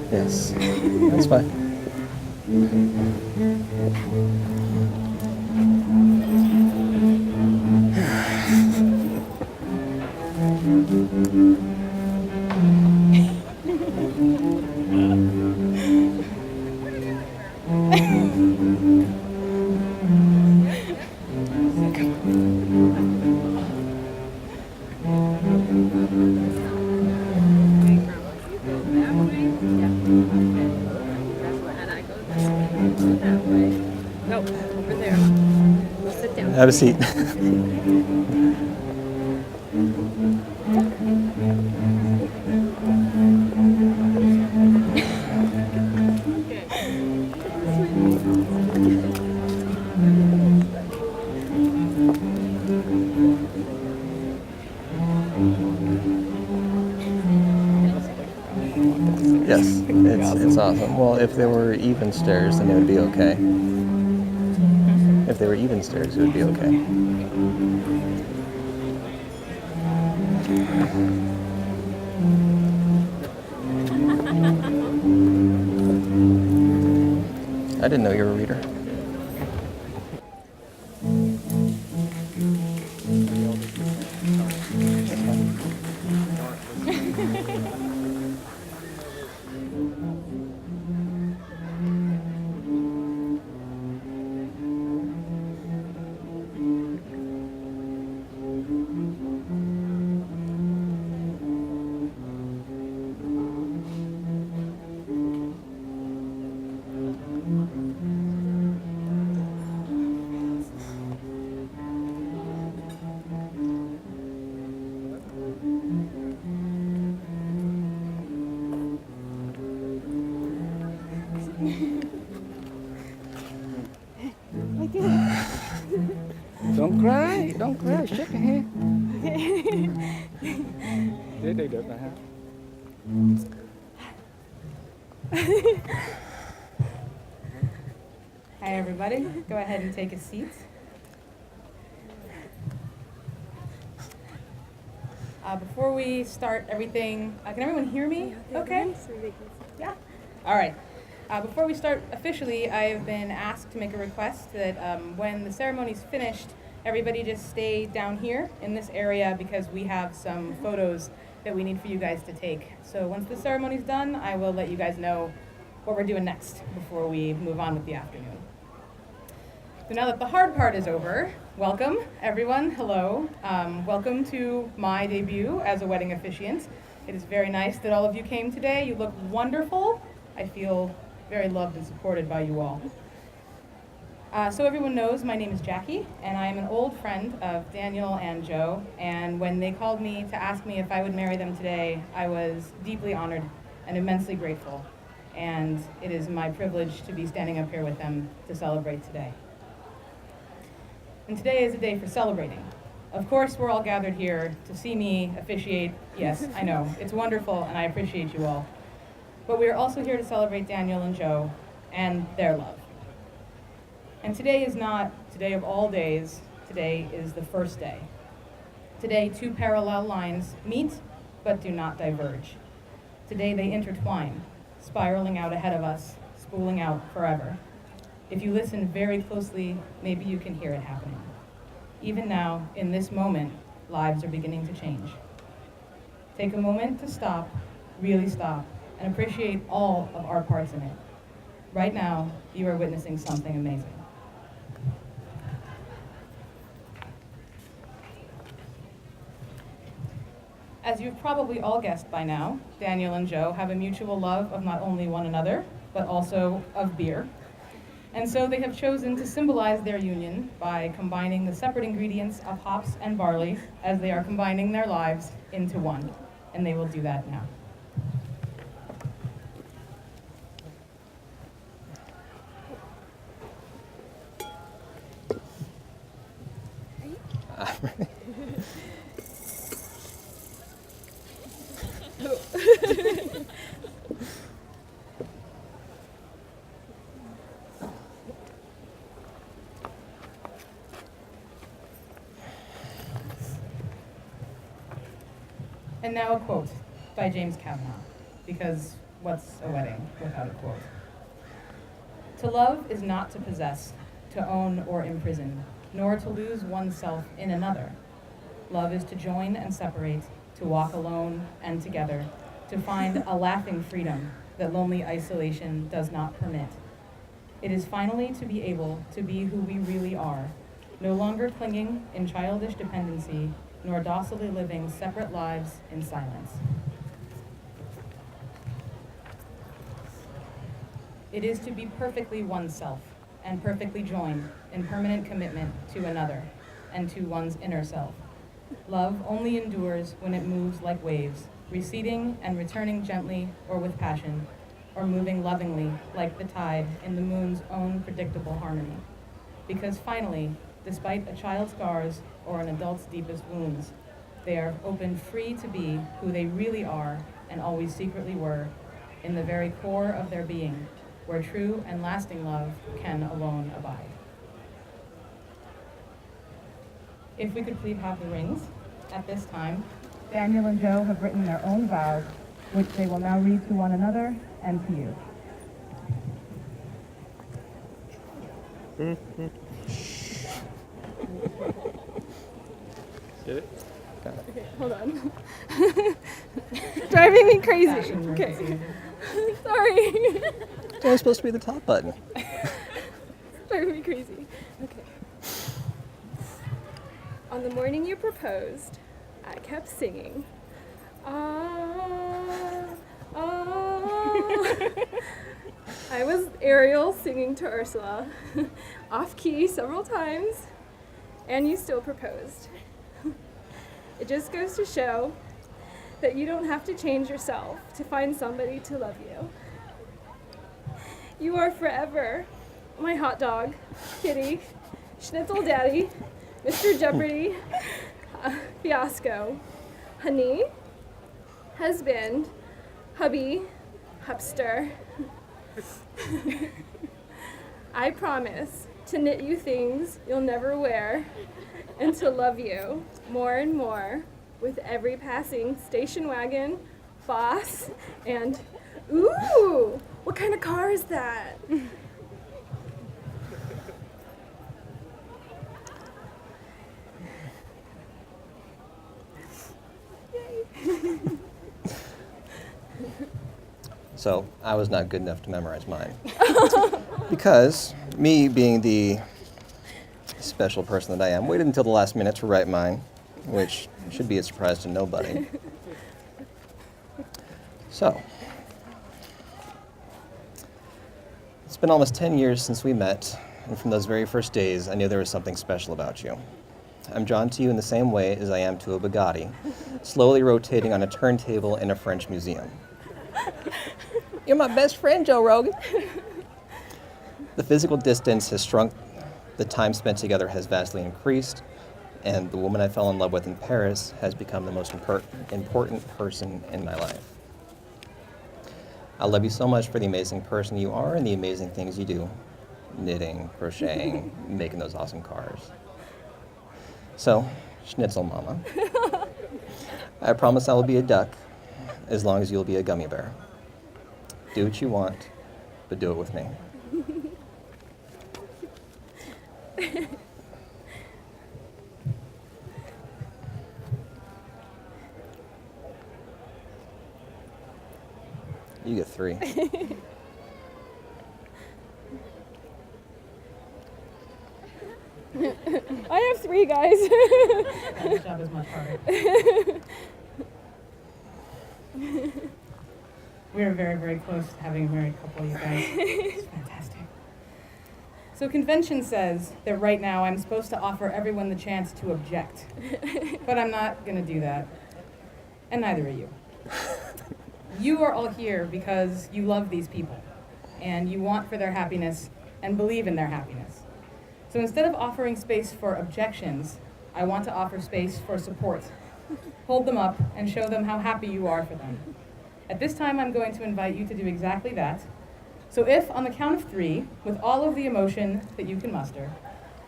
Yes, that's fine. No, over there. We'll sit down. Have a seat. Yes, it's awesome. Well, if there were even stairs, then it would be okay. If they were even stairs, it would be okay. I didn't know you were a reader. Don't cry, don't cry, shake your hand. Để được rồi ha. Hi everybody, go ahead and take a seat. Before we start everything, can everyone hear me? Okay? Yeah? All right. Before we start officially, I've been asked to make a request that when the ceremony's finished, everybody just stay down here in this area because we have some photos that we need for you guys to take. So once the ceremony's done, I will let you guys know what we're doing next before we move on with the afternoon. So now that the hard part is over, welcome everyone, hello. Welcome to my debut as a wedding officiant. It is very nice that all of you came today. You look wonderful. I feel very loved and supported by you all. So everyone knows my name is Jackie, and I am an old friend of Daniel and Joe, and when they called me to ask me if I would marry them today, I was deeply honored and immensely grateful, and it is my privilege to be standing up here with them to celebrate today. And today is a day for celebrating. Of course, we're all gathered here to see me officiate. Yes, I know, it's wonderful, and I appreciate you all. But we are also here to celebrate Daniel and Joe and their love. And today is not today of all days, today is the first day. Today, two parallel lines meet, but do not diverge. Today they intertwine, spiraling out ahead of us, spooling out forever. If you listen very closely, maybe you can hear it happening. Even now, in this moment, lives are beginning to change. Take a moment to stop, really stop, and appreciate all of our parts in it. Right now, you are witnessing something amazing. As you've probably all guessed by now, Daniel and Joe have a mutual love of not only one another, but also of beer. And so they have chosen to symbolize their union by combining the separate ingredients of hops and barley as they are combining their lives into one. And they will do that now. now a quote by James Kavanaugh, because what's a wedding without a quote? To love is not to possess, to own or imprison, nor to lose oneself in another. Love is to join and separate, to walk alone and together, to find a laughing freedom that lonely isolation does not permit. It is finally to be able to be who we really are, no longer clinging in childish dependency, nor docilely living separate lives in silence. It is to be perfectly oneself and perfectly joined in permanent commitment to another and to one's inner self. Love only endures when it moves like waves, receding and returning gently or with passion, or moving lovingly like the tide in the moon's own predictable harmony. Because finally, despite a child's scars or an adult's deepest wounds, they are open free to be who they really are and always secretly were, in the very core of their being, where true and lasting love can alone abide. If we could please have the rings at this time. Daniel and Joe have written their own vows, which they will now read to one another and to you. Did it? Okay, hold on. Driving me crazy. Fashion Okay. emergency. Sorry. It's only supposed to be the top button. Driving me crazy. Okay. On the morning you proposed, I kept singing. Ah, ah. I was Ariel singing to Ursula, off key several times, and you still proposed. It just goes to show that you don't have to change yourself to find somebody to love you. You are forever my hot dog, kitty, schnitzel daddy, Mr. Jeopardy, fiasco, honey, husband, hubby, hupster. I promise to knit you things you'll never wear and to love you more and more with every passing station wagon, boss, and ooh, what kind of car is that? So I was not good enough to memorize mine. Because me being the special person that I am, waited until the last minute to write mine, which should be a surprise to nobody. So, it's been almost 10 years since we met, and from those very first days, I knew there was something special about you. I'm drawn to you in the same way as I am to a Bugatti, slowly rotating on a turntable in a French museum. You're my best friend, Joe Rogan. The physical distance has shrunk, the time spent together has vastly increased, and the woman I fell in love with in Paris has become the most important person in my life. I love you so much for the amazing person you are and the amazing things you do. Knitting, crocheting, making those awesome cars. So, schnitzel mama. I promise I will be a duck as long as you'll be a gummy bear. Do what you want, but do it with me. You get 3. I have 3, guys. That job is much harder. We are very, very close to having a married couple, you guys. It's fantastic. So convention says that right now I'm supposed to offer everyone the chance to object. But I'm not going to do that. And neither are you. You are all here because you love these people. And you want for their happiness and believe in their happiness. So instead of offering space for objections, I want to offer space for support. Hold them up and show them how happy you are for them. At this time, I'm going to invite you to do exactly that. So if, on the count of 3, with all of the emotion that you can muster,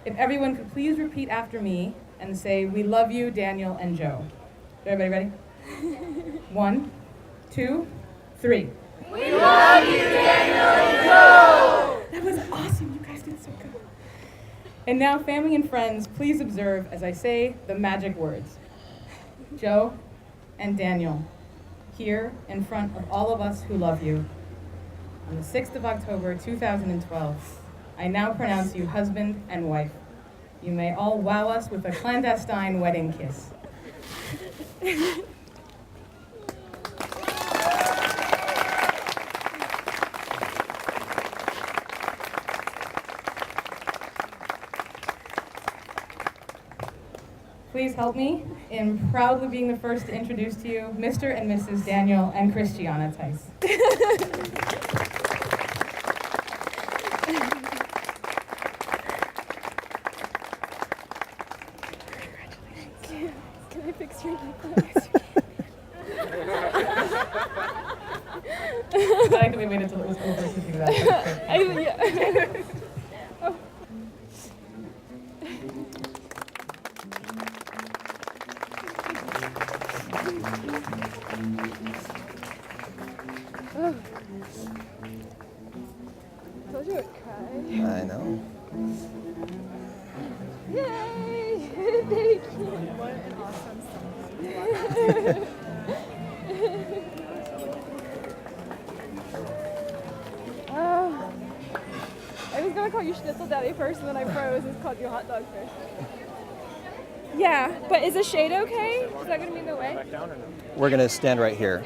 if everyone could please repeat after me and say, "We love you, Daniel and Joe." Is everybody ready? 1, 2, 3. That was awesome. You guys did so good. And now, family and friends, please observe as I say the magic words. Joe and Daniel, here in front of all of us who love you, on the 6th of October, 2012, I now pronounce you husband and wife. You may all wow us with a clandestine wedding kiss. Please help me in proudly being the first to introduce to you Mr. and Mrs. Daniel and Christiana Tice. Can I fix your necklace? I like that we waited until it was over to do that. Yeah. Oh. Told you I'd cry. I know. Yay! Thank you. What an awesome song. Oh. I was gonna call you Schnitzel Daddy first, and then I froze and called you Hot Dog first. Yeah, but is a shade okay? Is that gonna be in the way? We're going to stand right here.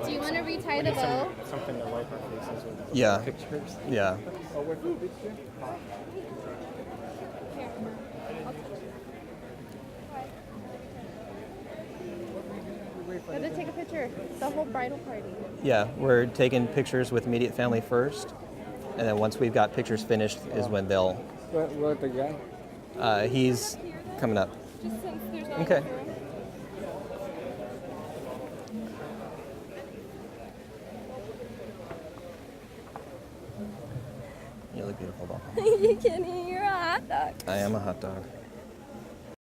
Do you want to retie the bow? Something to wipe our faces with. Yeah. Pictures. Yeah. Oh, wait, wait, picture? I had to take a picture. The whole bridal party. Yeah, we're taking pictures with immediate family first, and then once we've got pictures finished is when they'll. What the guy? He's coming up. Just since there's not Okay. enough room. You look beautiful, Bob. You can eat your hot dog. I am a hot dog.